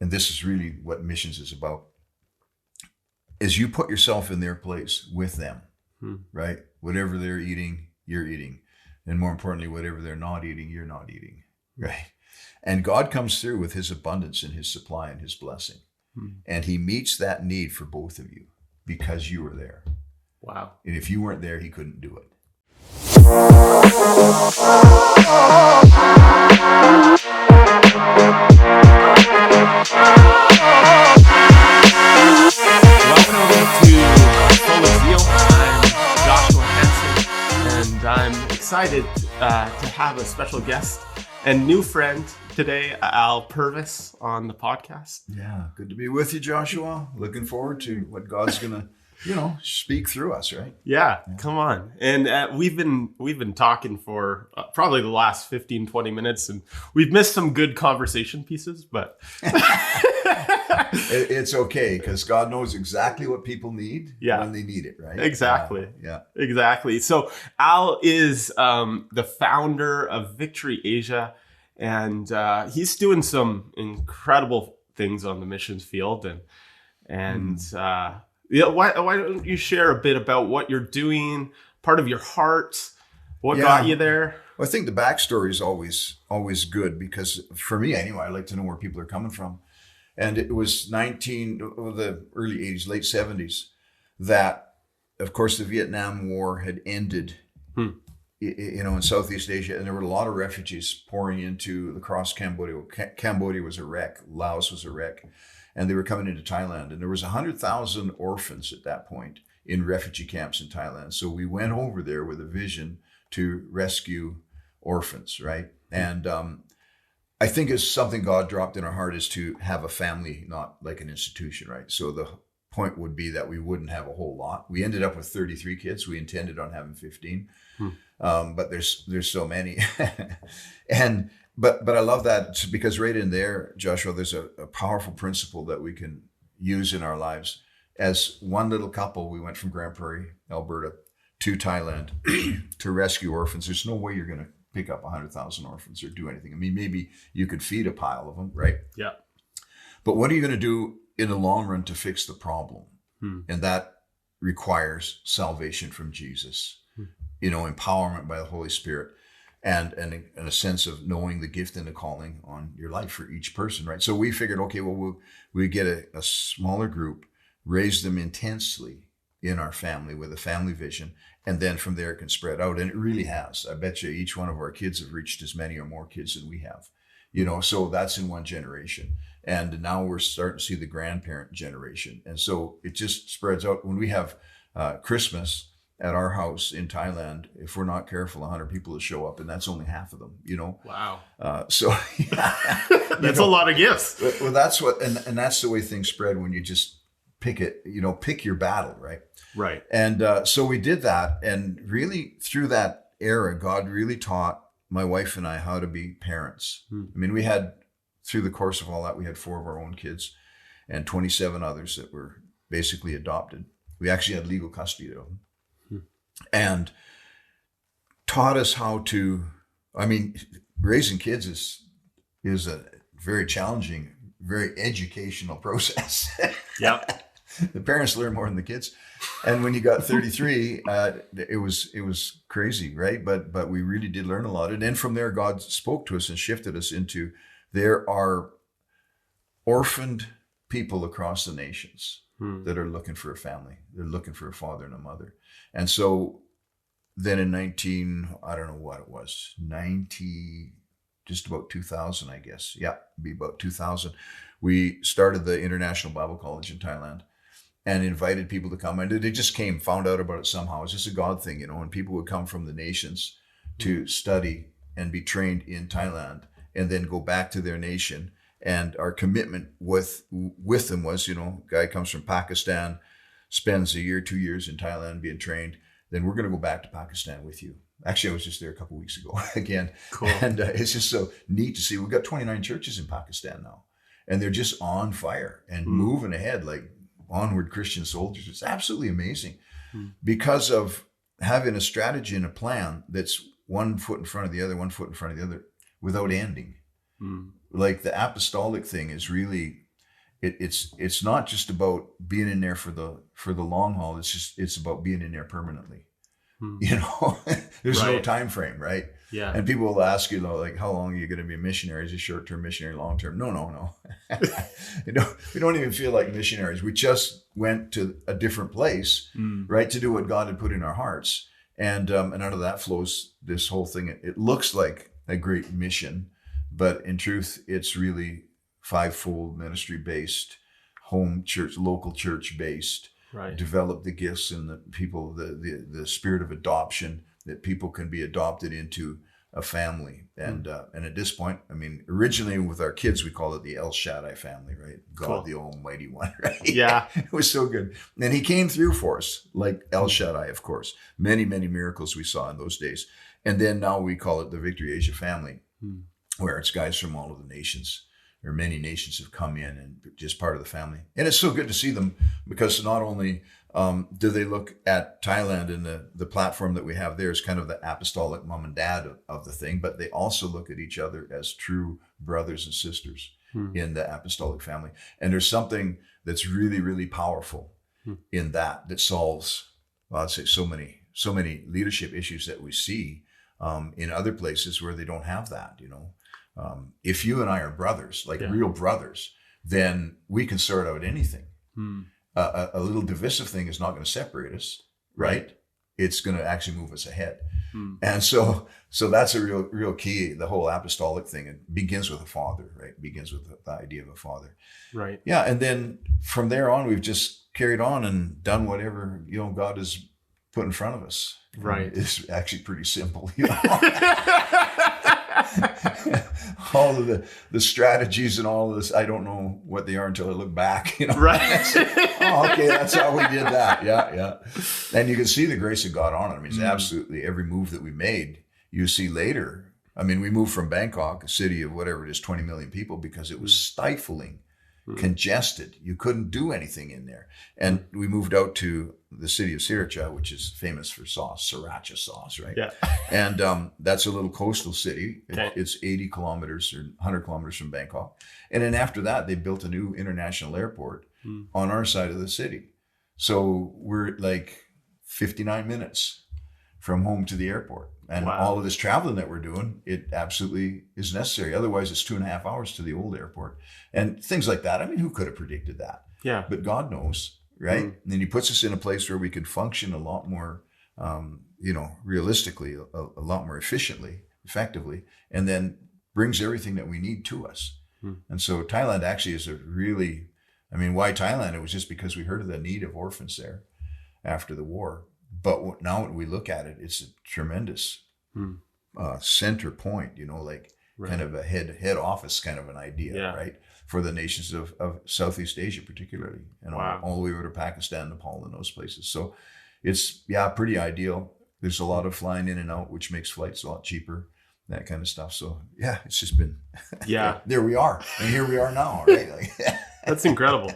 and this is really what missions is about, is you put yourself in their place with them, right? Whatever they're eating, you're eating. And more importantly, whatever they're not eating, you're not eating, right? And God comes through with his abundance and his supply and his blessing. And he meets that need for both of you because you were there. Wow. And if you weren't there, he couldn't do it. Welcome to Full of Zeal. I'm Joshua Hansen, and I'm excited to have a special guest and new friend today, Al Purvis, on the podcast. Yeah, good to be with you, Joshua. Looking forward to what God's gonna, speak through us, right? Yeah, come on. And we've been talking for probably the last 15, 20 minutes, and we've missed some good conversation pieces, but It's okay, because God knows exactly what people need when they need it, right? Exactly. Yeah. Exactly. So Al is the founder of Victory Asia, and he's doing some incredible things on the missions field. Why don't you share a bit about what you're doing, part of your heart, what got you there? Well, I think the backstory is always good, because for me anyway, I like to know where people are coming from. And it was the early 80s, late 70s, that, of course, the Vietnam War had ended, in Southeast Asia. And there were a lot of refugees pouring across Cambodia. Cambodia was a wreck. Laos was a wreck. And they were coming into Thailand. And there was 100,000 orphans at that point in refugee camps in Thailand. So we went over there with a vision to rescue orphans, right? And I think it's something God dropped in our heart, is to have a family, not like an institution, right? So the point would be that we wouldn't have a whole lot. We ended up with 33 kids. We intended on having 15, but there's so many. But I love that, because right in there, Joshua, there's a powerful principle that we can use in our lives. As one little couple, we went from Grand Prairie, Alberta, to Thailand to rescue orphans. There's no way you're going to pick up 100,000 orphans or do anything. I mean, maybe you could feed a pile of them, right? Yeah. But what are you going to do in the long run to fix the problem? And that requires salvation from Jesus, empowerment by the Holy Spirit, and a sense of knowing the gift and the calling on your life for each person, right? So we figured, okay, well, we get a smaller group, raise them intensely in our family with a family vision, and then from there it can spread out. And it really has. I bet you each one of our kids have reached as many or more kids than we have, so that's in one generation. And now we're starting to see the grandparent generation. And so it just spreads out. When we have Christmas at our house in Thailand, if we're not careful, 100 people will show up, and that's only half of them, Wow. So that's a lot of gifts. Well, that's what, and that's the way things spread when you just pick your battle, right? Right. And so we did that. And really through that era, God really taught my wife and I how to be parents. I mean, we had, through the course of all that, we had 4 of our own kids and 27 others that were basically adopted. We actually had legal custody of them. And taught us how to, raising kids is a very challenging, very educational process. Yeah. The parents learn more than the kids. And when you got 33, it was crazy, right? But we really did learn a lot. And then from there, God spoke to us and shifted us into, there are orphaned people across the nations that are looking for a family. They're looking for a father and a mother. And so then in I don't know what it was, just about 2000, I guess. Yeah, be about 2000. We started the International Bible College in Thailand and invited people to come. And they just came, found out about it somehow. It's just a God thing, and people would come from the nations to study and be trained in Thailand and then go back to their nation. And our commitment with them was, guy comes from Pakistan, spends a year, 2 years in Thailand being trained, then we're going to go back to Pakistan with you. Actually, I was just there a couple of weeks ago again. Cool. And it's just so neat to see. We've got 29 churches in Pakistan now, and they're just on fire and moving ahead like onward Christian soldiers. It's absolutely amazing because of having a strategy and a plan that's one foot in front of the other, without ending. Like the apostolic thing is really it's not just about being in there for the long haul. It's about being in there permanently. You know, there's no time frame, right? Yeah. And people will ask you, like, how long are you going to be a missionary? Is it short-term missionary, long-term? No. We don't even feel like missionaries. We just went to a different place, right, to do what God had put in our hearts. And out of that flows this whole thing. It looks like a great mission, but in truth, it's really fivefold ministry-based, home church, local church-based. Right. Develop the gifts in the people, the spirit of adoption, that people can be adopted into a family. And at this point, I mean, originally with our kids, we called it the El Shaddai family, right? God, the Almighty One, right? Yeah. It was so good. And he came through for us, like El Shaddai, of course. Many, many miracles we saw in those days. And then now we call it the Victory Asia family, where it's guys from all of the nations. Or many nations have come in and just part of the family. And it's so good to see them, because not only do they look at Thailand and the platform that we have there as kind of the apostolic mom and dad of the thing, but they also look at each other as true brothers and sisters in the apostolic family. And there's something that's really, really powerful in that solves, well, I'd say so many leadership issues that we see in other places where they don't have that, you know. If you and I are brothers, like real brothers, then we can sort out anything. A little divisive thing is not going to separate us, right? It's going to actually move us ahead. And so that's a real key. The whole apostolic thing, it begins with a father, right? It begins with the idea of a father. Right. Yeah. And then from there on, we've just carried on and done whatever, you know, God has put in front of us. Right. It's actually pretty simple, you know. All of the strategies and all of this, I don't know what they are until I look back, you know. Right. Oh, okay, that's how we did that. Yeah. And you can see the grace of God on it. I mean, it's absolutely every move that we made, you see later. I mean, we moved from Bangkok, a city of whatever it is, 20 million people, because it was stifling, congested. You couldn't do anything in there. And we moved out to the city of Sriracha, which is famous for sauce, sriracha sauce, right? Yeah. And that's a little coastal city. Okay. It's 80 kilometers or 100 kilometers from Bangkok. And then after that, they built a new international airport on our side of the city. So we're like 59 minutes from home to the airport. And all of this traveling that we're doing, it absolutely is necessary. Otherwise, it's 2.5 hours to the old airport and things like that. I mean, who could have predicted that? Yeah. But God knows, right? And then he puts us in a place where we can function a lot more, realistically, a lot more efficiently, effectively, and then brings everything that we need to us. And so Thailand actually is why Thailand? It was just because we heard of the need of orphans there after the war. But now when we look at it, it's a tremendous center point, you know, like kind of a head office kind of an idea, right? For the nations of Southeast Asia, particularly, and all the way over to Pakistan, Nepal, and those places. So it's, pretty ideal. There's a lot of flying in and out, which makes flights a lot cheaper, that kind of stuff. So it's just been, there we are. And here we are now, right? That's incredible.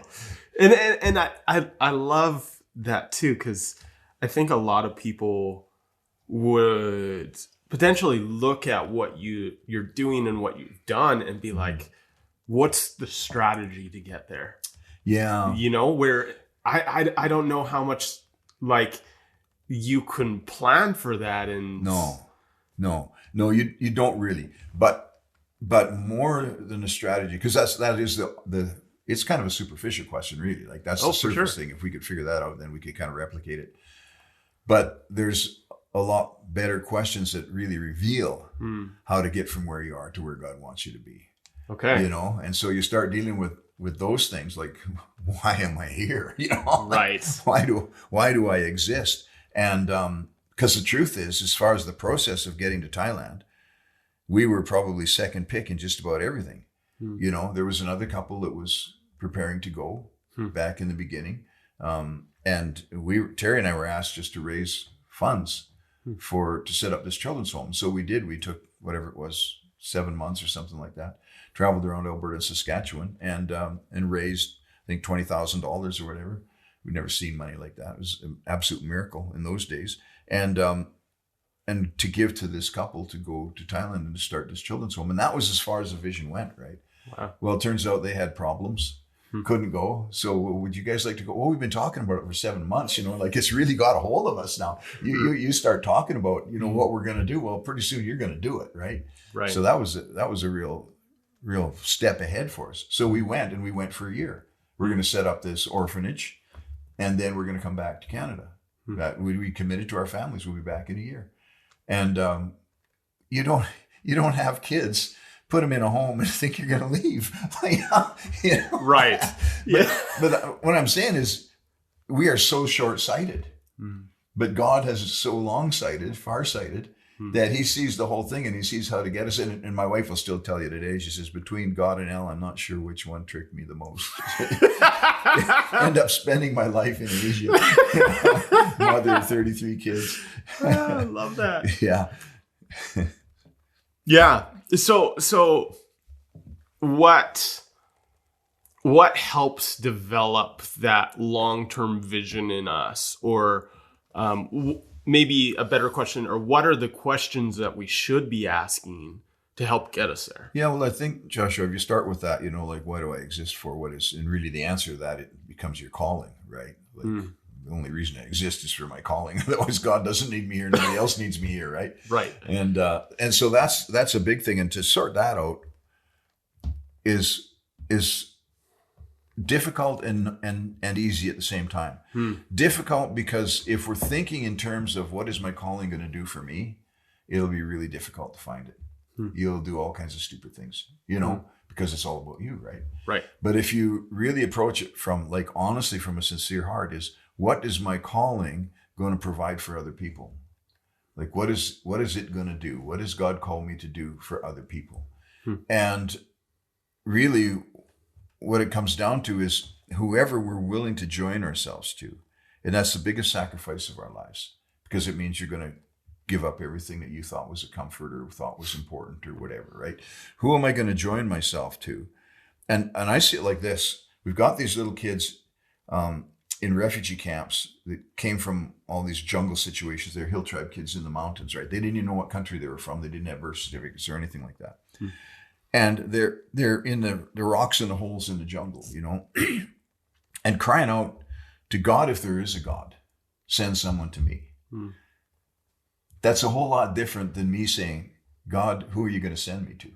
And I love that too, because I think a lot of people would potentially look at what you're doing and what you've done and be like, what's the strategy to get there? Yeah. You know, where I don't know how much like you can plan for that. And no, you don't really, but more than a strategy, because that is the it's kind of a superficial question, really. Like that's the surface thing. If we could figure that out, then we could kind of replicate it. But there's a lot better questions that really reveal how to get from where you are to where God wants you to be. Okay. You know, and so you start dealing with those things like, why am I here? You know, right. Why do I exist? And because the truth is, as far as the process of getting to Thailand, we were probably second pick in just about everything. You know, there was another couple that was preparing to go back in the beginning. And Terry and I were asked just to raise funds to set up this children's home. So we did. We took whatever it was, 7 months or something like that, traveled around Alberta and Saskatchewan and raised, I think, $20,000 or whatever. We'd never seen money like that. It was an absolute miracle in those days. And to give to this couple to go to Thailand and to start this children's home. And that was as far as the vision went, right? Wow. Well, it turns out they had problems. couldn't go. So would you guys like to go? Oh, we've been talking about it for 7 months, like it's really got a hold of us now. You start talking about, what we're going to do. Well, pretty soon you're going to do it. Right. Right. So that was a real step ahead for us. So we went for a year. We're going to set up this orphanage, and then we're going to come back to Canada. That we committed to our families. We'll be back in a year. And you don't have kids, put them in a home and think you're going to leave. Right. But what I'm saying is we are so short-sighted, but God has so long-sighted, far-sighted, that he sees the whole thing and he sees how to get us. And my wife will still tell you today, she says, between God and Elle, I'm not sure which one tricked me the most. End up spending my life in Asia. Mother of 33 kids. I love that. Yeah. Yeah. So what helps develop that long-term vision in us? Or maybe a better question, or what are the questions that we should be asking to help get us there? Yeah, well, I think, Joshua, if you start with that, like, what do I exist for? And really the answer to that, it becomes your calling, right? Like, the only reason I exist is for my calling. Otherwise, God doesn't need me here. Nobody else needs me here, right? Right. And so that's a big thing. And to sort that out is difficult and easy at the same time. Difficult because if we're thinking in terms of what is my calling going to do for me, it'll be really difficult to find it. You'll do all kinds of stupid things, because it's all about you, right? Right. But if you really approach it from, like, honestly, from a sincere heart, is what is my calling going to provide for other people? Like, what is it going to do? What has God called me to do for other people? And really, what it comes down to is whoever we're willing to join ourselves to. And that's the biggest sacrifice of our lives, because it means you're going to give up everything that you thought was a comfort or thought was important or whatever, right? Who am I going to join myself to? And I see it like this. We've got these little kids in refugee camps that came from all these jungle situations. They're hill tribe kids in the mountains, right? They didn't even know what country they were from. They didn't have birth certificates or anything like that. And they're in the rocks and the holes in the jungle, and crying out to God, if there is a God, send someone to me. That's a whole lot different than me saying, God, who are you going to send me to?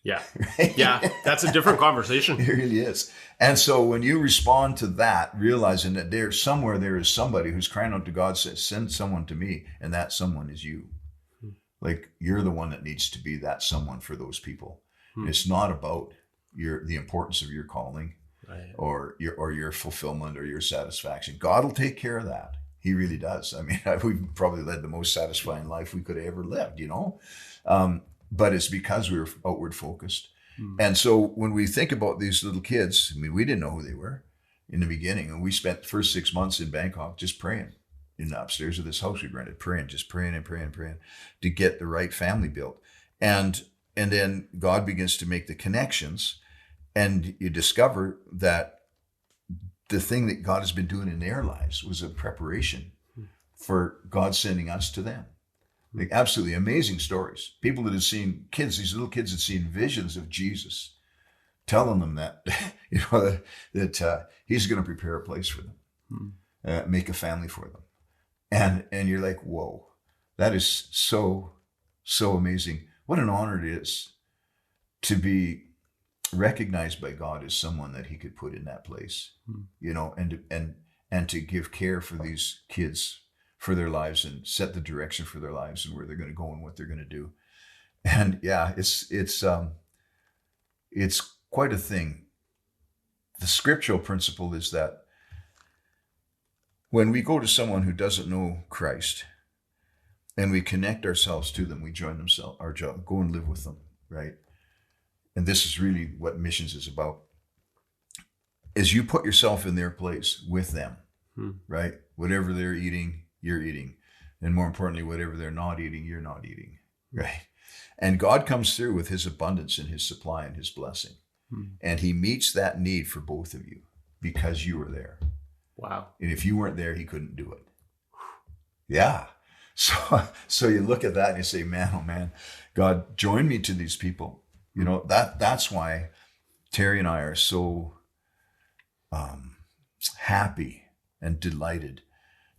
Yeah. Right? Yeah. That's a different conversation. It really is. And so when you respond to that, realizing that there is somebody who's crying out to God, says, send someone to me, and that someone is you. Like, you're the one that needs to be that someone for those people. It's not about the importance of your calling, right, or your fulfillment or your satisfaction. God will take care of that. He really does. I mean, we've probably led the most satisfying life we could have ever lived, but it's because we were outward focused. And so when we think about these little kids, I mean, we didn't know who they were in the beginning. And we spent the first 6 months in Bangkok just praying in the upstairs of this house we rented, praying to get the right family built. And then God begins to make the connections, and you discover that the thing that God has been doing in their lives was a preparation for God sending us to them. Like, absolutely amazing stories. People that had seen these little kids had seen visions of Jesus, telling them that, that he's going to prepare a place for them, make a family for them. And you're like, whoa, that is so, so amazing. What an honor it is to be recognized by God as someone that he could put in that place, and to give care for these kids, for their lives, and set the direction for their lives and where they're going to go and what they're going to do. And yeah, it's quite a thing. The scriptural principle is that when we go to someone who doesn't know Christ and we connect ourselves to them, we join our job, go and live with them, right? And this is really what missions is about, is you put yourself in their place with them, right? Whatever they're eating, you're eating. And more importantly, whatever they're not eating, you're not eating, right? And God comes through with his abundance and his supply and his blessing. And he meets that need for both of you because you were there. Wow. And if you weren't there, he couldn't do it. Yeah. So you look at that and you say, man, oh man, God, join me to these people. That's why Terry and I are so happy and delighted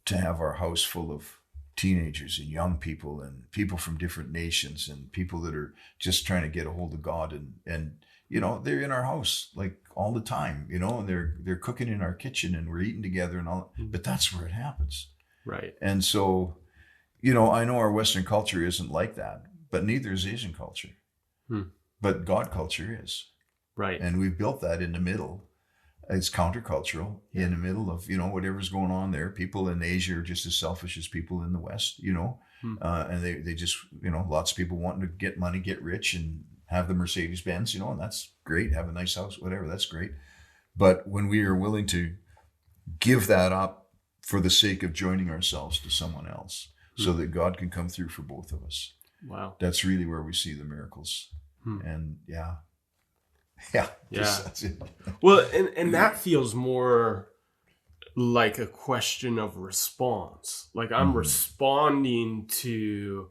to have our house full of teenagers and young people and people from different nations and people that are just trying to get a hold of God, and you know, they're in our house like all the time, you know, and they're cooking in our kitchen and we're eating together and all, but that's where it happens. Right. And so, you know, I know our Western culture isn't like that, but neither is Asian culture. But God culture is. Right. And we've built that in the middle. It's countercultural in the middle of, you know, whatever's going on there. People in Asia are just as selfish as people in the West, you know, and they just, you know, lots of people wanting to get money, get rich and have the Mercedes Benz, you know, and that's great. Have a nice house, whatever, that's great. But when we are willing to give that up for the sake of joining ourselves to someone else so that God can come through for both of us. Wow. That's really where we see the miracles. And yeah. That's it. Well, and that feels more like a question of response. Like I'm responding to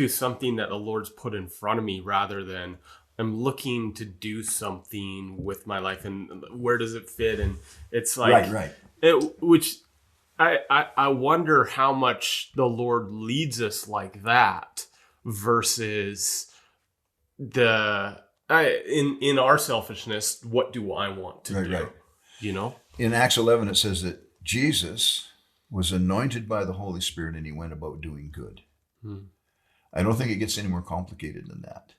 something that the Lord's put in front of me rather than I'm looking to do something with my life and where does it fit? And it's like, right. Which I wonder how much the Lord leads us like that versus in our selfishness, what do I want to do? Right. You know? In Acts 11, it says that Jesus was anointed by the Holy Spirit and he went about doing good. I don't think it gets any more complicated than that.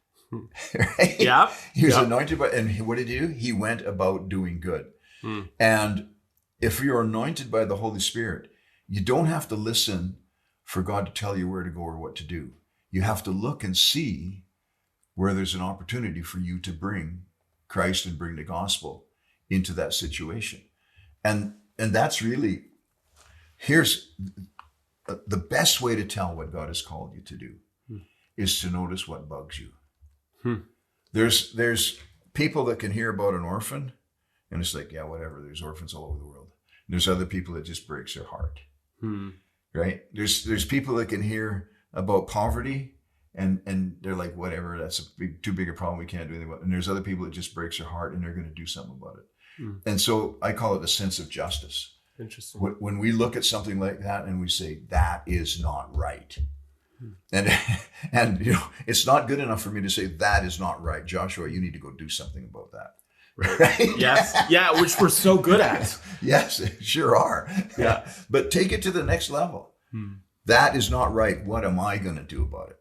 Right? Yeah. He was anointed by, and what did he do? He went about doing good. And if you're anointed by the Holy Spirit, you don't have to listen for God to tell you where to go or what to do. You have to look and see where there's an opportunity for you to bring Christ and bring the gospel into that situation. And that's really, here's the best way to tell what God has called you to do is to notice what bugs you. There's people that can hear about an orphan and it's like, yeah, whatever, there's orphans all over the world. And there's other people that just breaks their heart, right? There's people that can hear about poverty and they're like, whatever, that's too big a problem, we can't do anything about it. And there's other people that just breaks their heart and they're going to do something about it. And so I call it a sense of justice. Interesting. When we look at something like that and we say, that is not right. And you know, it's not good enough for me to say, that is not right. Joshua, you need to go do something about that. Right? Yes. Yeah, which we're so good at. Yes, sure are. Yeah. But take it to the next level. That is not right. What am I going to do about it?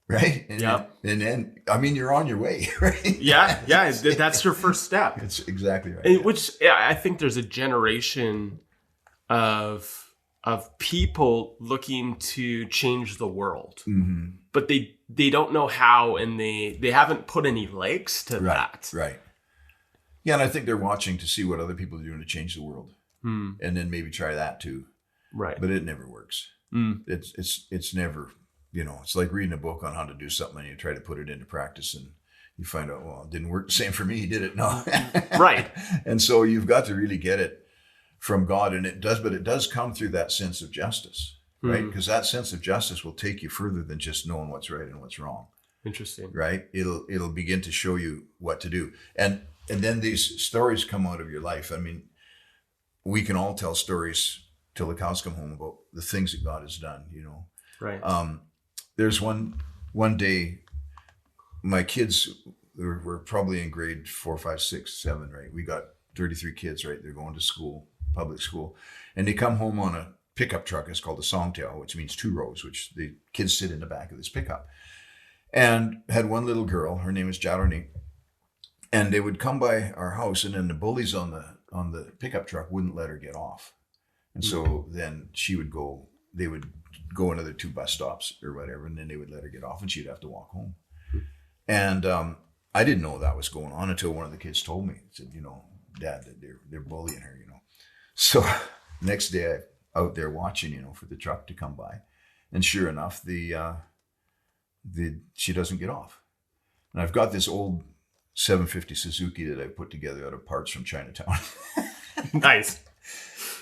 Right? And then, I mean, you're on your way, right? Yeah. That's your first step. It's exactly right. And which I think there's a generation of people looking to change the world, but they don't know how, and they haven't put any legs to that. Right. Yeah, and I think they're watching to see what other people are doing to change the world, and then maybe try that too. Right. But it never works. It's never, you know, it's like reading a book on how to do something and you try to put it into practice and you find out, well, it didn't work the same for me. He did it. No. Right. And so you've got to really get it from God, and it does come through that sense of justice, right? Because that sense of justice will take you further than just knowing what's right and what's wrong. Interesting. Right? It'll begin to show you what to do. And then these stories come out of your life. I mean, we can all tell stories till the cows come home about the things that God has done, you know. Right. There's one day, my kids were probably in grade 4, 5, 6, 7, right? We got 33 kids, right? They're going to school, public school. And they come home on a pickup truck. It's called a songtail, which means 2 rows, which the kids sit in the back of this pickup. And had one little girl, her name is Jalorni. And they would come by our house, and then the bullies on the pickup truck wouldn't let her get off. And so then they would go another 2 bus stops or whatever, and then they would let her get off and she'd have to walk home. And I didn't know that was going on until one of the kids told me. Said, you know, Dad, they're bullying her, you know. So next day I out there watching, you know, for the truck to come by. And sure enough, she doesn't get off. And I've got this old 750 Suzuki that I put together out of parts from Chinatown. Nice.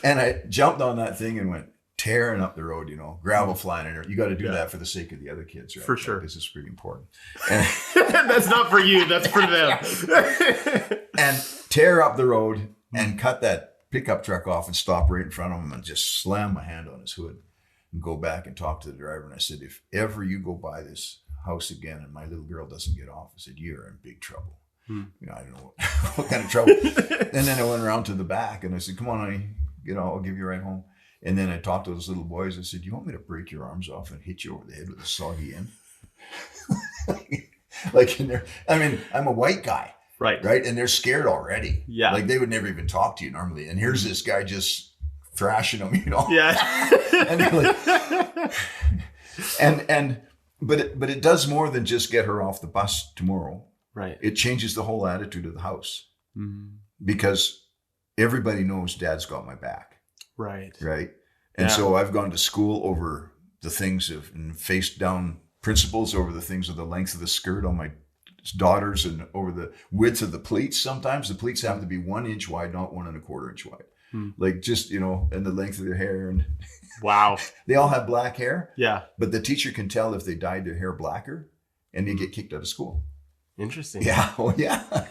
And I jumped on that thing and went tearing up the road, you know, gravel flying in her. You got to do that for the sake of the other kids, right? For sure. Like, this is pretty important. That's not for you. That's for them. And tear up the road, and cut that pickup truck off and stop right in front of him and just slam my hand on his hood and go back and talk to the driver. And I said, if ever you go by this house again and my little girl doesn't get off, I said, you're in big trouble. You know, I don't know what kind of trouble. And then I went around to the back and I said, come on, honey, you know, I'll give you a ride home. And then I talked to those little boys. I said, you want me to break your arms off and hit you over the head with a soggy end? Like in there, I mean, I'm a white guy. Right. And they're scared already. Yeah. Like they would never even talk to you normally. And here's this guy just thrashing them, you know? Yeah. And they're like, but it does more than just get her off the bus tomorrow. Right. It changes the whole attitude of the house. Because everybody knows Dad's got my back. Right. And so I've gone to school over the things and faced down principles over the things of the length of the skirt on my daughters and over the width of the pleats. Sometimes the pleats have to be 1 inch wide, not 1 1/4 inch wide. Like just, you know, and the length of their hair. And wow. They all have black hair. Yeah. But the teacher can tell if they dyed their hair blacker and they get kicked out of school. Interesting. Yeah. Well, yeah.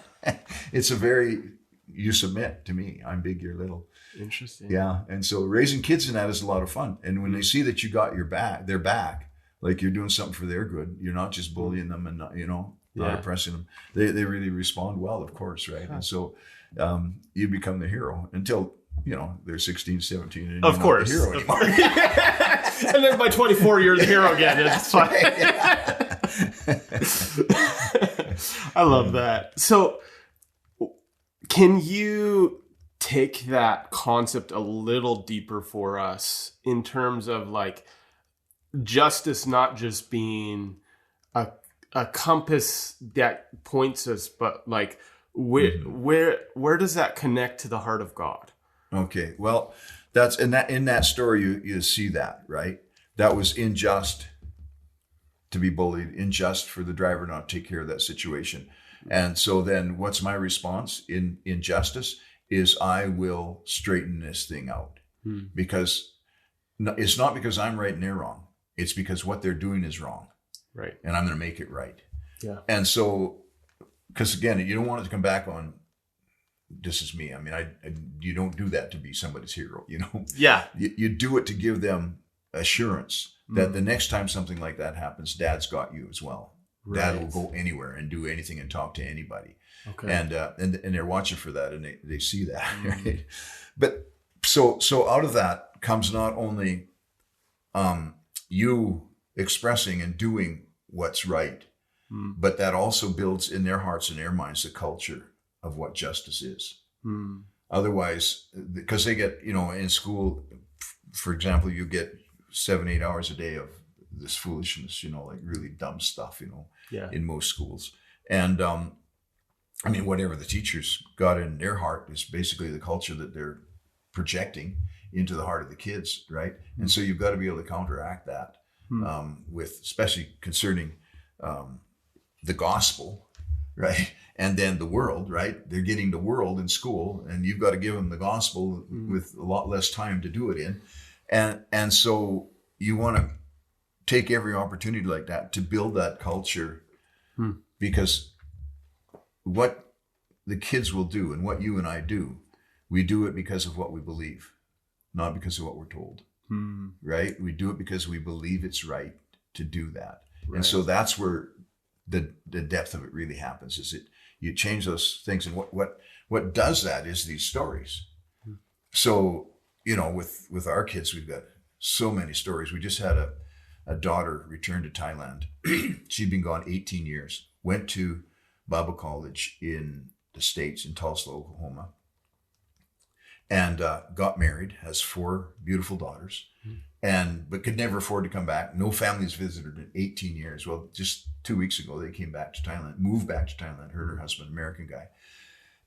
It's you submit to me. I'm big, you're little. Interesting. Yeah. And so raising kids in that is a lot of fun. And when they see that you got their back, like you're doing something for their good, you're not just bullying them and not, you know, not oppressing them. They really respond well, of course. Right. And so you become the hero until, you know, they're 16, 17. And of course. Not the hero anymore. And then by 24, you're the hero again. It's fine. I love that. So can you take that concept a little deeper for us in terms of like justice not just being a compass that points us, but like where does that connect to the heart of God? Okay, well, that's in that story you see that, right? That was unjust to be bullied, unjust for the driver not to take care of that situation. And so then what's my response in justice is I will straighten this thing out. Because it's not because I'm right and they're wrong. It's because what they're doing is wrong. Right. And I'm going to make it right. Yeah. And so, because again, you don't want it to come back on, this is me. I mean, you don't do that to be somebody's hero, you know? Yeah. You do it to give them assurance that the next time something like that happens, Dad's got you as well. Right. Dad will go anywhere and do anything and talk to anybody. Okay. And they're watching for that and they see that. Right? But so out of that comes not only you expressing and doing what's right, but that also builds in their hearts and their minds the culture of what justice is. Otherwise, because they get, you know, in school, for example, you get 7-8 hours a day of this foolishness, you know, like really dumb stuff, you know, in most schools. And I mean, whatever the teachers got in their heart is basically the culture that they're projecting into the heart of the kids, right? And so you've got to be able to counteract that with, especially concerning the gospel, right? And then the world, right? They're getting the world in school, and you've got to give them the gospel with a lot less time to do it in. And so you want to take every opportunity like that to build that culture, because what the kids will do and what you and I do, we do it because of what we believe, not because of what we're told, right? We do it because we believe it's right to do that. Right. And so that's where the depth of it really happens, is it you change those things. And what does that is these stories. So, you know, with our kids, we've got so many stories. We just had a daughter return to Thailand. She'd been gone 18 years, went to Bible college in the States, in Tulsa, Oklahoma, and got married, has 4 beautiful daughters, but could never afford to come back. No families visited in 18 years. Well, just 2 weeks ago, they came back to Thailand, moved back to Thailand, her and her husband, American guy.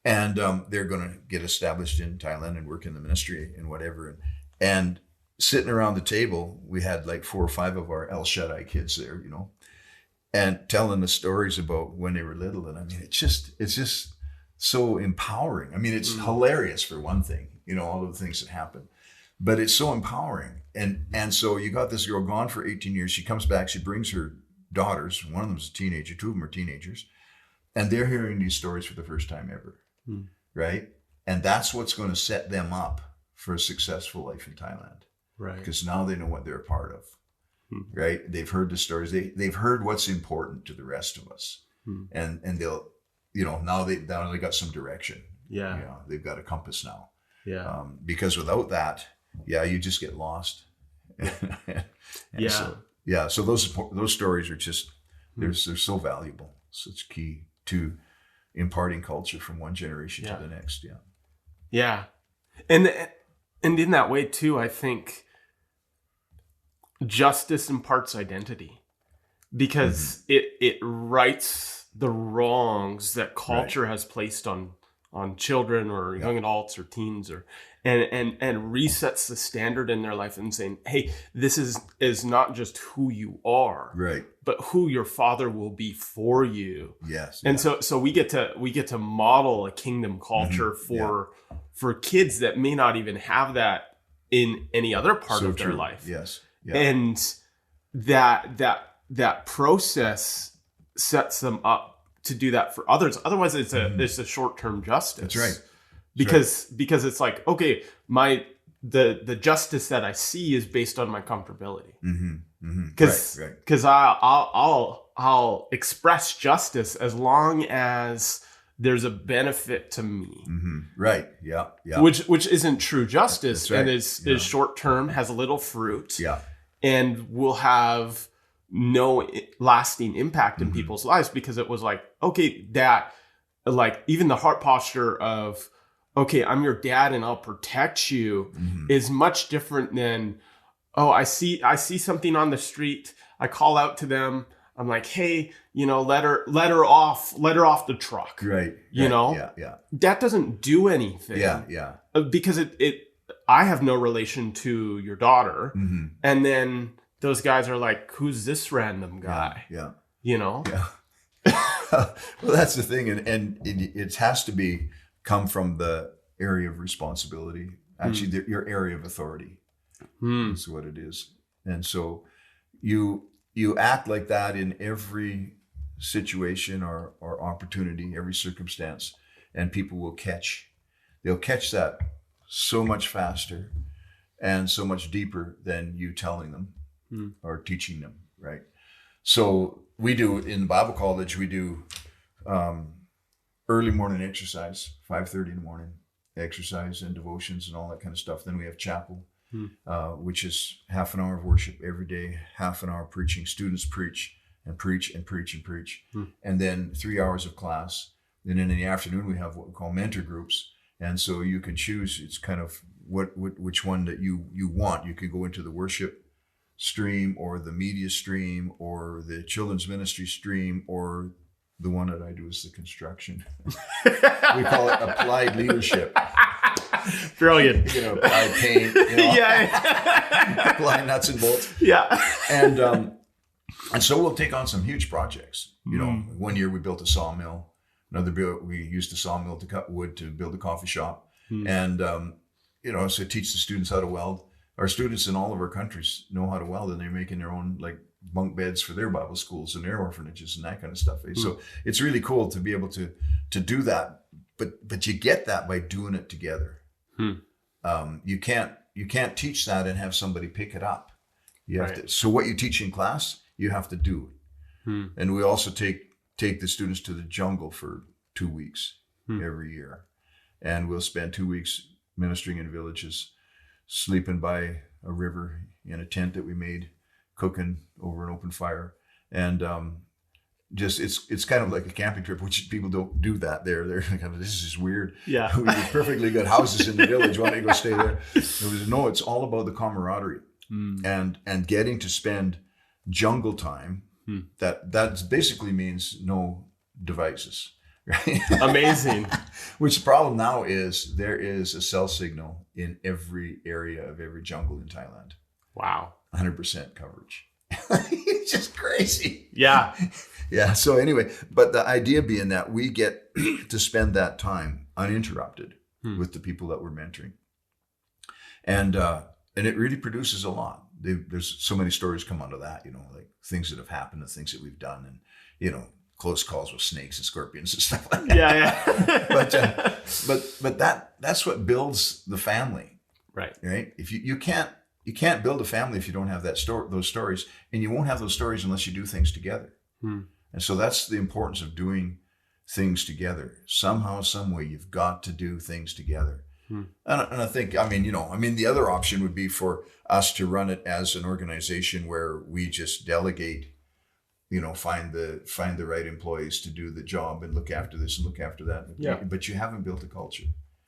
And they're going to get established in Thailand and work in the ministry and whatever. And sitting around the table, we had like 4 or 5 of our El Shaddai kids there, you know, and telling the stories about when they were little. And I mean, it's just so empowering. I mean, it's hilarious for one thing, you know, all of the things that happen, but it's so empowering. And so you got this girl gone for 18 years. She comes back, she brings her daughters. One of them's a teenager, 2 of them are teenagers. And they're hearing these stories for the first time ever. Right. And that's what's going to set them up for a successful life in Thailand. Right. Because now they know what they're a part of, right? They've heard the stories. They've heard what's important to the rest of us. And they'll, now they got some direction. Yeah. They've got a compass now. Yeah. Because without that, you just get lost. So those stories are just, they're so valuable. So it's key to imparting culture from one generation to the next. Yeah. Yeah. And in that way too, I think justice imparts identity, because it rights the wrongs that culture has placed on children or young adults or teens, and resets the standard in their life and saying, hey, this is not just who you are, right, but who your Father will be for you. Yes. And so we get to model a kingdom culture for kids that may not even have that in any other part of their life. Yes. Yeah. And that process sets them up to do that for others. Otherwise, it's a short-term justice. That's right. Because it's like, okay, the justice that I see is based on my comfortability. Because I'll express justice as long as there's a benefit to me. Right. Yeah. Yeah. Which isn't true justice, right. And is short-term, has a little fruit. Yeah. And will have no lasting impact in people's lives, because it was like, okay, that, like, even the heart posture of, okay, I'm your dad and I'll protect you, is much different than, oh, I see something on the street, I call out to them, I'm like, hey, let her off the truck. Right. Yeah. That doesn't do anything. Yeah. Because I have no relation to your daughter. And then those guys are like, who's this random guy? Yeah. Yeah. Well, that's the thing. And it has to come from the area of responsibility. Actually, your area of authority is what it is. And so you act like that in every situation or opportunity, every circumstance, and people they'll catch that so much faster and so much deeper than you telling them or teaching them, right? So we do, in Bible college, we do early morning exercise, 5:30 in the morning, exercise and devotions and all that kind of stuff. Then we have chapel, which is half an hour of worship every day, half an hour preaching. Students preach and preach and preach and preach. And then 3 hours of class. And then in the afternoon, we have what we call mentor groups. And so you can choose, it's kind of which one that you want. You could go into the worship stream or the media stream or the children's ministry stream, or the one that I do is the construction. We call it applied leadership. Brilliant. Applied paint. Apply nuts and bolts. Yeah. And so we'll take on some huge projects. 1 year we built a sawmill. Another year we used the sawmill to cut wood to build a coffee shop. And, so teach the students how to weld. Our students in all of our countries know how to weld, and they're making their own bunk beds for their Bible schools and their orphanages and that kind of stuff. So it's really cool to be able to do that. But you get that by doing it together. You can't teach that and have somebody pick it up. You have to. So what you teach in class, you have to do. And we also take the students to the jungle for 2 weeks every year, and we'll spend 2 weeks ministering in villages, sleeping by a river in a tent that we made, cooking over an open fire, and just it's kind of like a camping trip, which people don't do that there. They're kind of, this is just weird. Yeah, we have perfectly good houses in the village. Why don't you go stay there? No, it's all about the camaraderie and getting to spend jungle time. That basically means no devices. Right? Amazing. Which the problem now is there is a cell signal in every area of every jungle in Thailand. Wow. 100% coverage. It's just crazy. Yeah. Yeah. So anyway, but the idea being that we get to spend that time uninterrupted with the people that we're mentoring. And it really produces a lot. There's so many stories come out of that, like things that have happened and things that we've done, and, close calls with snakes and scorpions and stuff like that. Yeah. But that's what builds the family, Right. right? If you can't build a family if you don't have those stories, and you won't have those stories unless you do things together. And so that's the importance of doing things together. Somehow, some way, you've got to do things together. And I think, the other option would be for us to run it as an organization where we just delegate, find the right employees to do the job and look after this and look after that. Yeah. But you haven't built a culture.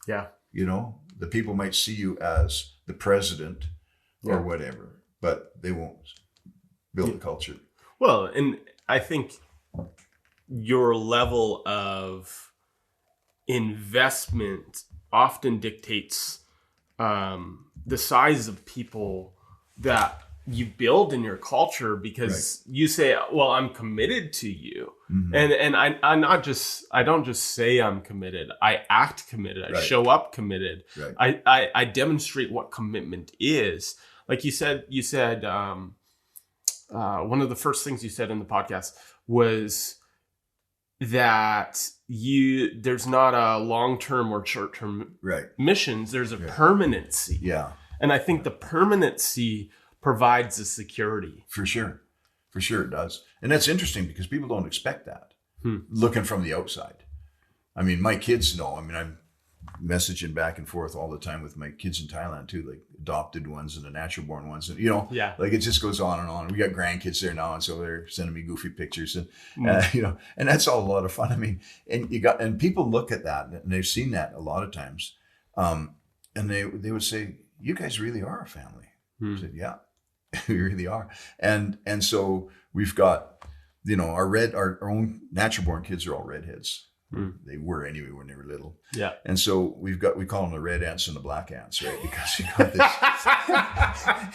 Yeah. The people might see you as the president or whatever, but they won't build a culture. Well, and I think your level of investment often dictates the size of people that you build in your culture, because you say, well, I'm committed to you. And I don't just say I'm committed. I act committed. I show up committed. I demonstrate what commitment is. Like you said, one of the first things you said in the podcast was that there's not a long-term or short-term missions. There's a permanency. Yeah. And I think the permanency provides a security. For sure it does. And that's interesting because people don't expect that looking from the outside. I mean, my kids know. I mean, I'm messaging back and forth all the time with my kids in Thailand too, like adopted ones and the natural born ones, and like it just goes on and on. We got grandkids there now, and so they're sending me goofy pictures, and and that's all a lot of fun. I mean, and people look at that and they've seen that a lot of times, and they would say, "You guys really are a family." I said, "Yeah, we really are," and so we've got our own natural born kids are all redheads. They were anyway when they were little. Yeah. And so we call them the red ants and the black ants, right? Because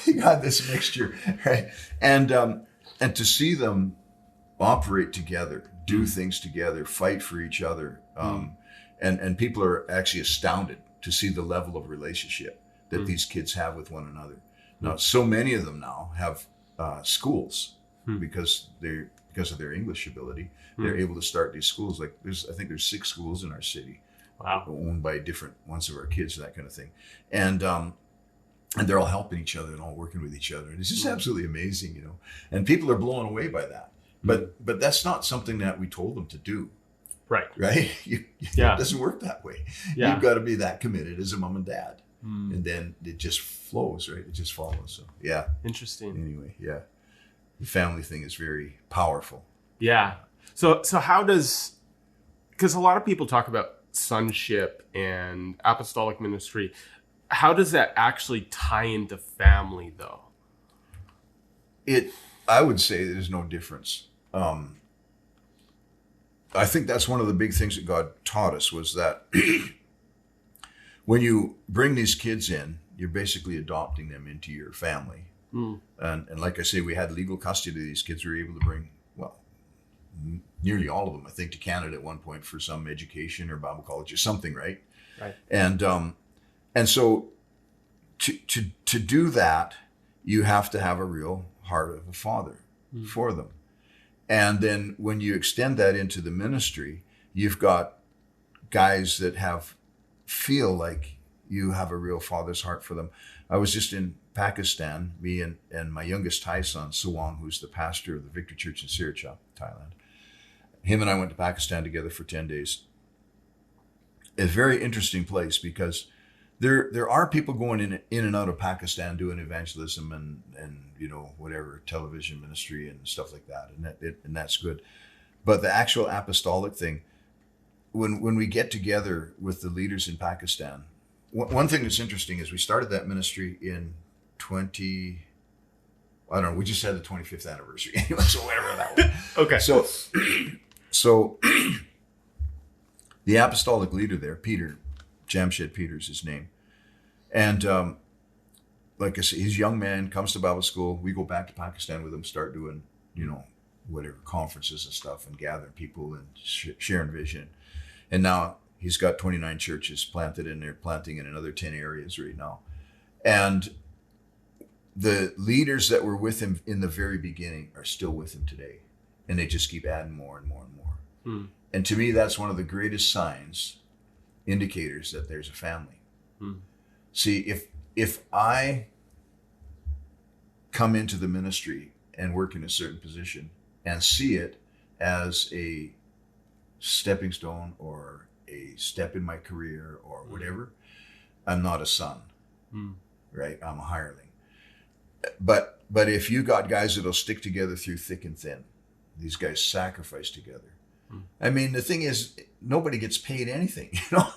you got this mixture, right? And to see them operate together, do things together, fight for each other. And people are actually astounded to see the level of relationship that these kids have with one another. Now, so many of them now have schools because of their English ability. They're able to start these schools. Like I think there's 6 schools in our city, owned by different ones of our kids, that kind of thing. And they're all helping each other and all working with each other. And it's just absolutely amazing, and people are blown away by that. But that's not something that we told them to do. Right. It doesn't work that way. You've got to be that committed as a mom and dad. And then it just flows, right? It just follows. So yeah. Interesting. Anyway, yeah. The family thing is very powerful. Yeah. So how does, because a lot of people talk about sonship and apostolic ministry, how does that actually tie into family though? I would say there's no difference. I think that's one of the big things that God taught us was that when you bring these kids in, you're basically adopting them into your family. And like I say, we had legal custody of these kids. We were able to bring, nearly all of them, I think, to Canada at one point for some education or Bible college or something, right? And so to do that, you have to have a real heart of a father for them. And then when you extend that into the ministry, you've got guys that feel like you have a real father's heart for them. I was just in Pakistan, me and my youngest Thai son, Suwang, who's the pastor of the Victory Church in Sirachap, Thailand. Him and I went to Pakistan together for 10 days. A very interesting place because there are people going in and out of Pakistan doing evangelism and whatever, television ministry and stuff like that, and that's good. But the actual apostolic thing, when we get together with the leaders in Pakistan, one thing that's interesting is we started that ministry in we just had the 25th anniversary anyway, so whatever that was. Okay. So the apostolic leader there, Peter, Jamshed Peter's his name. And like I said, he's a young man, comes to Bible school. We go back to Pakistan with him, start doing, whatever, conferences and stuff and gathering people and sharing vision. And now he's got 29 churches planted in there, planting in another 10 areas right now. And the leaders that were with him in the very beginning are still with him today. and they just keep adding more and more and more. Hmm. And to me, that's one of the greatest signs, indicators that there's a family. Hmm. See, if I come into the ministry and work in a certain position and see it as a stepping stone or a step in my career or whatever, I'm not a son, right? I'm a hireling. But if you got guys that'll stick together through thick and thin, these guys sacrifice together. I mean, the thing is, nobody gets paid anything, you know?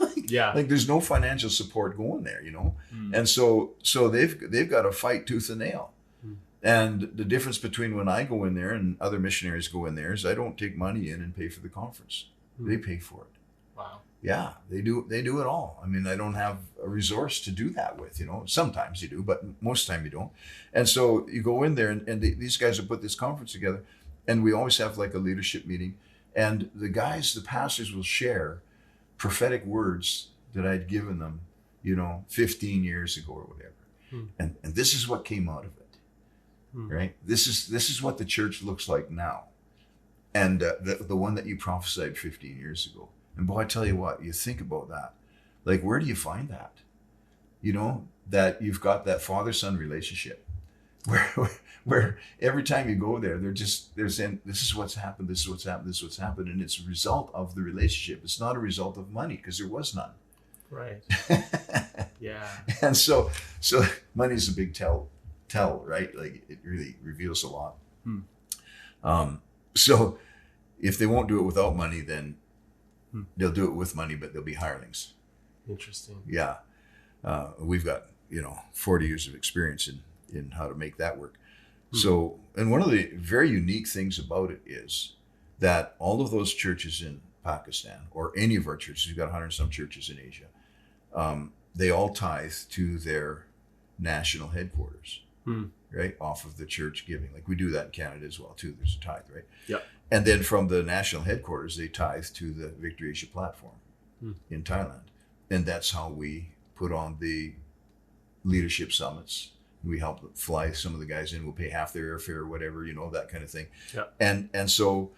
Like there's no financial support going there, you know? And so they've got to fight tooth and nail. And the difference between when I go in there and other missionaries go in there is I don't take money in and pay for the conference. They pay for it. Wow. Yeah, they do it all. I mean, I don't have a resource to do that with, you know. Sometimes you do, but most of the time you don't. And so you go in there and these guys have put this conference together, and we always have like a leadership meeting. And the pastors will share prophetic words that I'd given them, you know, 15 years ago or whatever. And this is what came out of it, right? This is what the church looks like now. And the one that you prophesied 15 years ago. And boy, I tell you what, you think about that. Like, where do you find that? You know, that you've got that father-son relationship where every time you go there, they're saying, this is what's happened, this is what's happened, this is what's happened. And it's a result of the relationship. It's not a result of money, because there was none. Right. Yeah. And so money's a big tell, right? Like, it really reveals a lot. So if they won't do it without money, then they'll do it with money, but they'll be hirelings. Interesting. Yeah. We've got, 40 years of experience in how to make that work. So, and one of the very unique things about it is that all of those churches in Pakistan, or any of our churches, we've got 100 and some churches in Asia, they all tithe to their national headquarters, right? Off of the church giving. Like we do that in Canada as well too. There's a tithe, right? Yeah. And then from the national headquarters, they tithe to the Victory Asia platform in Thailand. And that's how we put on the leadership summits. We help fly some of the guys in. We'll pay half their airfare or whatever, that kind of thing. Yeah. And so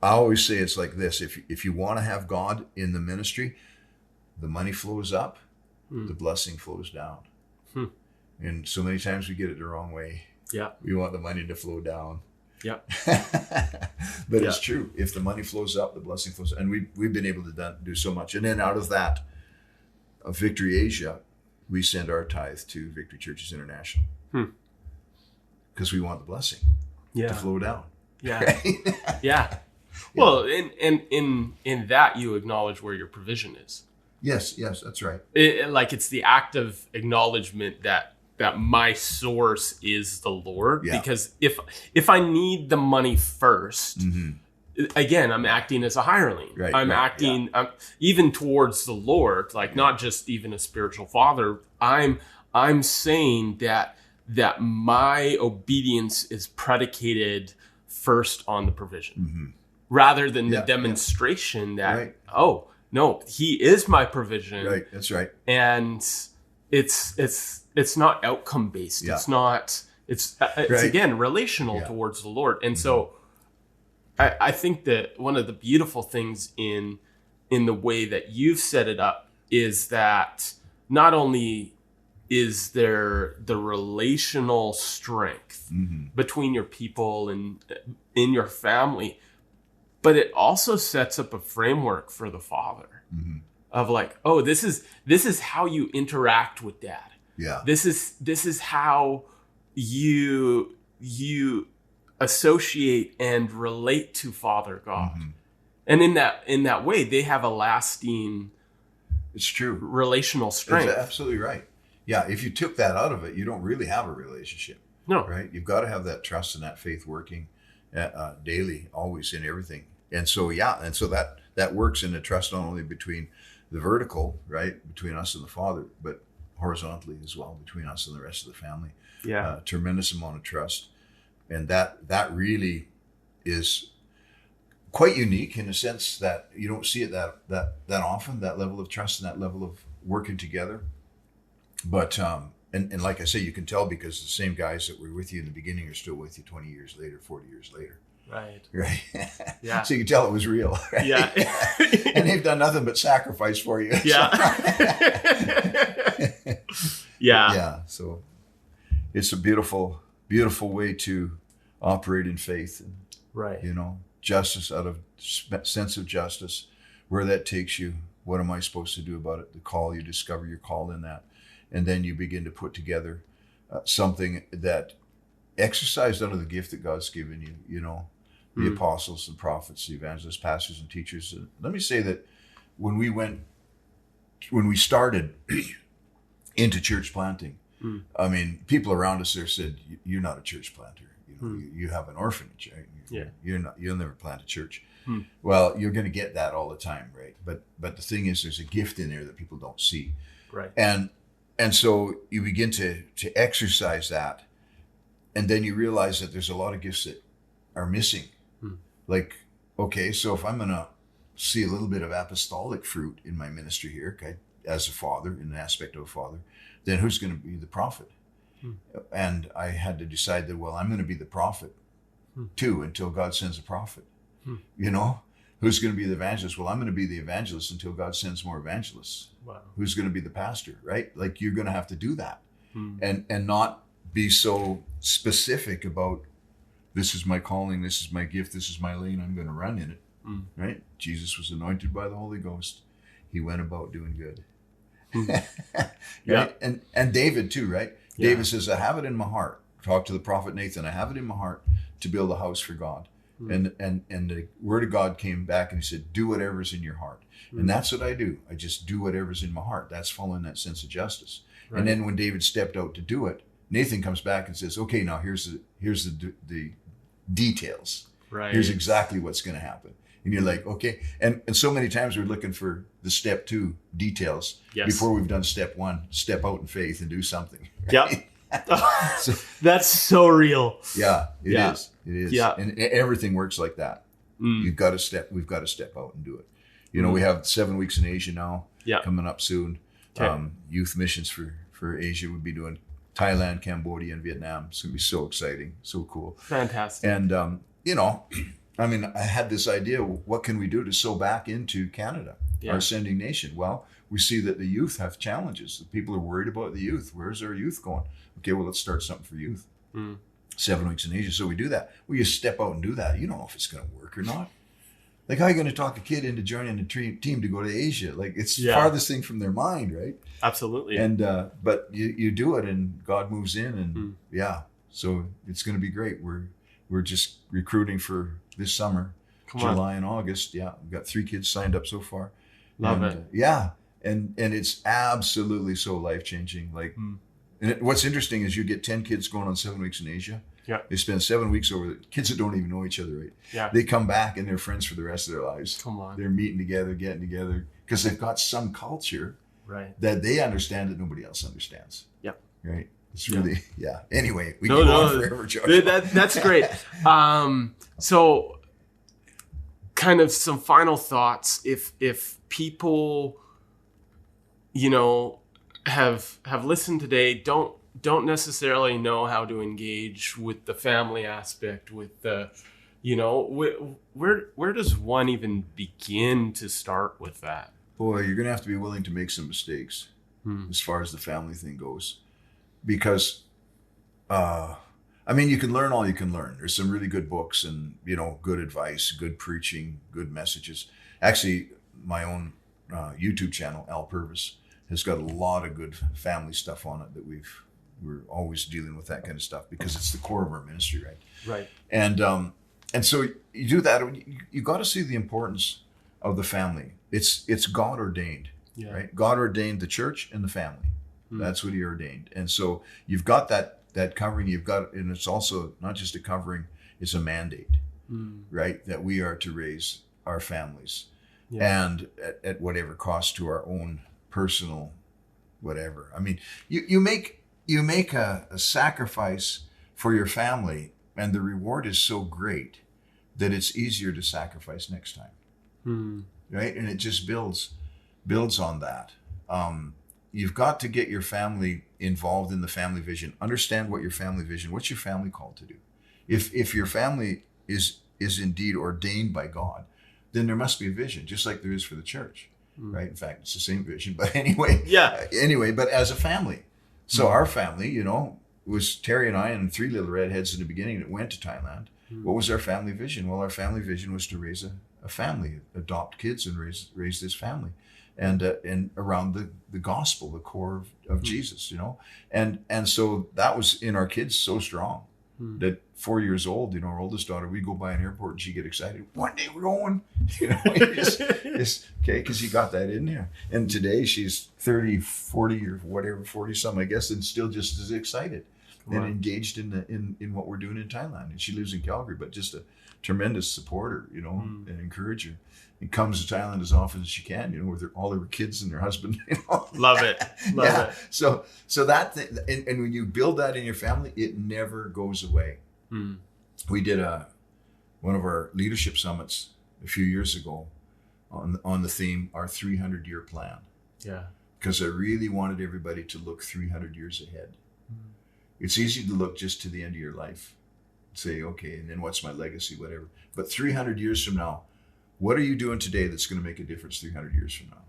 I always say it's like this. If you want to have God in the ministry, the money flows up, the blessing flows down. And so many times we get it the wrong way. Yeah. We want the money to flow down. Yeah. But it's true. If the money flows up, the blessing flows. And we've been able to do so much. And then out of that, of Victory Asia, we send our tithe to Victory Churches International. Because we want the blessing to flow down. Yeah. Right? Yeah. Well, in that you acknowledge where your provision is. Yes, that's right. It's the act of acknowledgement that my source is the Lord. Yeah. Because if I need the money first, again, I'm acting as a hireling. Right, I'm acting even towards the Lord, not just even a spiritual father. I'm saying that my obedience is predicated first on the provision, rather than the demonstration that oh no, He is my provision. Right, that's right. And it's not outcome based. Yeah. It's not. It's again relational towards the Lord, and so. I think that one of the beautiful things in the way that you've set it up is that not only is there the relational strength between your people and in your family, but it also sets up a framework for the Father of this is how you interact with Dad. Yeah. This is how you associate and relate to Father God. And in that way they have a lasting relational strength. It's absolutely right. Yeah, if you took that out of it, you don't really have a relationship. No. Right? You've got to have that trust and that faith working daily, always, in everything. And so that works in the trust not only between the vertical, right, between us and the Father, but horizontally as well, between us and the rest of the family. Yeah. Tremendous amount of trust. And that really is quite unique in the sense that you don't see it that often, that level of trust and that level of working together. But and like I say, you can tell because the same guys that were with you in the beginning are still with you 20 years later, 40 years later. Right. Right. Yeah. So you can tell it was real. Right? Yeah. And they've done nothing but sacrifice for you. Yeah. Yeah. Yeah. So it's a beautiful, beautiful way to operate in faith. And, Right. justice out of sense of justice, where that takes you. What am I supposed to do about it? The call, you discover your call in that. And then you begin to put together something that exercised out of the gift that God's given you, the apostles and prophets, the evangelists, pastors and teachers. And let me say that when we started into church planting, I mean, people around us there said, you're not a church planter. You have an orphanage. Right? You'll never plant a church. Well, you're going to get that all the time, right? But the thing is, there's a gift in there that people don't see. Right. And so you begin to exercise that. And then you realize that there's a lot of gifts that are missing. Like, okay, so if I'm going to see a little bit of apostolic fruit in my ministry here, okay, as a father, in an aspect of a father, then who's going to be the prophet? And I had to decide that, well, I'm going to be the prophet too until God sends a prophet. Who's going to be the evangelist? Well, I'm going to be the evangelist until God sends more evangelists. Wow. Who's going to be the pastor, right? Like, you're going to have to do that and not be so specific about, this is my calling, this is my gift, this is my lane, I'm going to run in it, right? Jesus was anointed by the Holy Ghost. He went about doing good. Right? And David too, right? Yeah. David says, I have it in my heart. Talk to the prophet Nathan. I have it in my heart to build a house for God. And the word of God came back and he said, do whatever's in your heart. And that's what I do. I just do whatever's in my heart. That's following that sense of justice. Right. And then when David stepped out to do it, Nathan comes back and says, okay, now here's the details. Right. Here's exactly what's going to happen. And you're like, okay. And so many times we're looking for the step 2 details before we've done step 1, step out in faith and do something. Right? Yep. So, that's so real. Yeah, it is. It is. Yeah. And everything works like that. We've got to step out and do it. We have 7 weeks in Asia now coming up soon. Okay. Youth missions for Asia. We'll be doing Thailand, Cambodia, and Vietnam. It's going to be so exciting, so cool. Fantastic. And, I mean, I had this idea, what can we do to sow back into Canada, our ascending nation? Well, we see that the youth have challenges. The people are worried about the youth. Where's our youth going? Okay, well, let's start something for youth. 7 weeks in Asia. So we do that. Well, you step out and do that. You don't know if it's going to work or not. Like, how are you going to talk a kid into joining a team to go to Asia? Like, it's the farthest thing from their mind, right? Absolutely. And but you do it, and God moves in, and so it's going to be great. We're just recruiting for this summer, July and August. Yeah, we've got 3 kids signed up so far. Love it. Yeah, and it's absolutely so life changing. Like, and what's interesting is you get 10 kids going on 7 weeks in Asia. Yeah, they spend 7 weeks over. Kids that don't even know each other, right? Yeah, they come back and they're friends for the rest of their lives. Come on, they're meeting together, getting together, because they've got some culture that they understand that nobody else understands. Yep. Right. It's really Anyway, we can go on forever, Josh. That's great. So, kind of some final thoughts. If people, have listened today, don't necessarily know how to engage with the family aspect, with the, where does one even begin to start with that? Boy, you're going to have to be willing to make some mistakes as far as the family thing goes. Because, you can learn all you can learn. There's some really good books and, good advice, good preaching, good messages. Actually, my own YouTube channel, Purvis, has got a lot of good family stuff on it that we're always dealing with that kind of stuff because it's the core of our ministry, right? Right. And so you do that. You got to see the importance of the family. It's God ordained, right? God ordained the church and the family. That's what he ordained. And so you've got that covering, and it's also not just a covering, it's a mandate, right? That we are to raise our families and at whatever cost to our own personal, whatever. I mean, you make a sacrifice for your family, and the reward is so great that it's easier to sacrifice next time, right? And it just builds on that. You've got to get your family involved in the family vision. Understand what your family vision, what's your family called to do. If your family is is indeed ordained by God, then there must be a vision, just like there is for the church, right? In fact, it's the same vision, but anyway. Yeah. Anyway, but as a family. So our family, you know, was Terry and I and 3 little redheads in the beginning that went to Thailand. What was our family vision? Well, our family vision was to raise a family, adopt kids and raise this family. And around the gospel, the core of Jesus, you know, and so that was in our kids so strong that 4 years old, you know, our oldest daughter, we'd go by an airport and she'd get excited. One day we're going, you know, it's okay, because you got that in there. And today she's 30, 40 or whatever, 40 something, I guess, and still just as excited and engaged in what we're doing in Thailand. And she lives in Calgary, but just a tremendous supporter, you know, and encourager. And comes to Thailand as often as she can, you know, with all her kids and her husband. You know? Love it. Love it. So that thing, and when you build that in your family, it never goes away. We did one of our leadership summits a few years ago on the theme, our 300-year plan. Yeah. Because I really wanted everybody to look 300 years ahead. It's easy to look just to the end of your life, say, okay, and then what's my legacy, whatever. But 300 years from now, what are you doing today that's going to make a difference 300 years from now,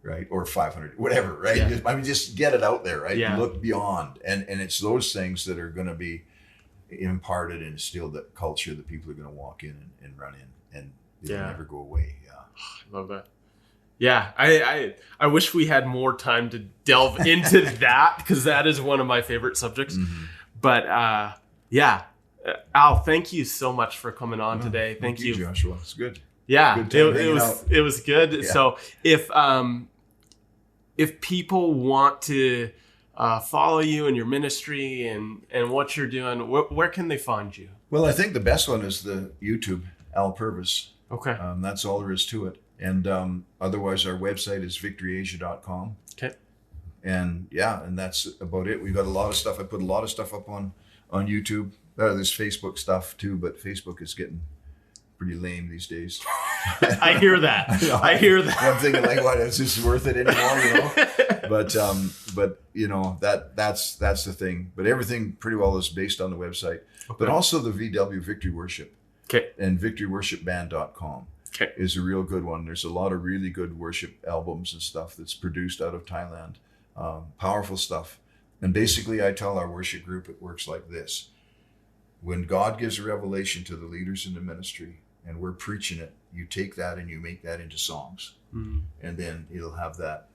right? Or 500, whatever, right? Yeah. I mean, just get it out there, right? Yeah. Look beyond. And it's those things that are going to be imparted and instilled, that culture that people are going to walk in and run in, and it'll never go away. Yeah. I love that. Yeah, I wish we had more time to delve into that, because that is one of my favorite subjects. But yeah, Al, thank you so much for coming on today. Thank you, Joshua. It's good. Yeah, it was good. Yeah. So if people want to follow you and your ministry and what you're doing, where can they find you? Well, I think the best one is the YouTube, Al Purvis. Okay. That's all there is to it. And otherwise, our website is victoryasia.com. Okay. And and that's about it. We've got a lot of stuff. I put a lot of stuff up on YouTube. There's Facebook stuff too, but Facebook is getting pretty lame these days. I hear that. I hear that. I'm thinking, like, what? Is this worth it anymore? You know. But you know, that's the thing. But everything pretty well is based on the website. Okay. But also the VW Victory Worship. Okay. And victoryworshipband.com. Okay. Is a real good one. There's a lot of really good worship albums and stuff that's produced out of Thailand. Powerful stuff. And basically, I tell our worship group, it works like this. When God gives a revelation to the leaders in the ministry and we're preaching it, you take that and you make that into songs. And then it'll have that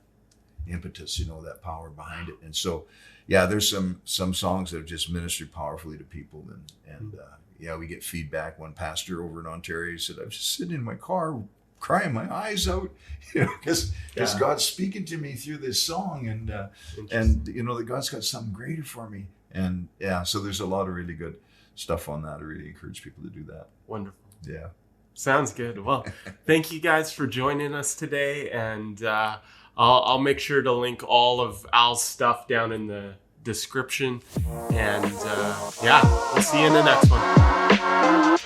impetus, you know, that power behind it. And so, there's some songs that have just ministered powerfully to people. And we get feedback. One pastor over in Ontario said, I'm just sitting in my car crying my eyes out, you know, because God's speaking to me through this song, and you know that God's got something greater for me. And so there's a lot of really good stuff on that. I really encourage people to do that. Wonderful. Yeah. Sounds good. Well, thank you guys for joining us today. And I'll make sure to link all of Al's stuff down in the description. And we'll see you in the next one.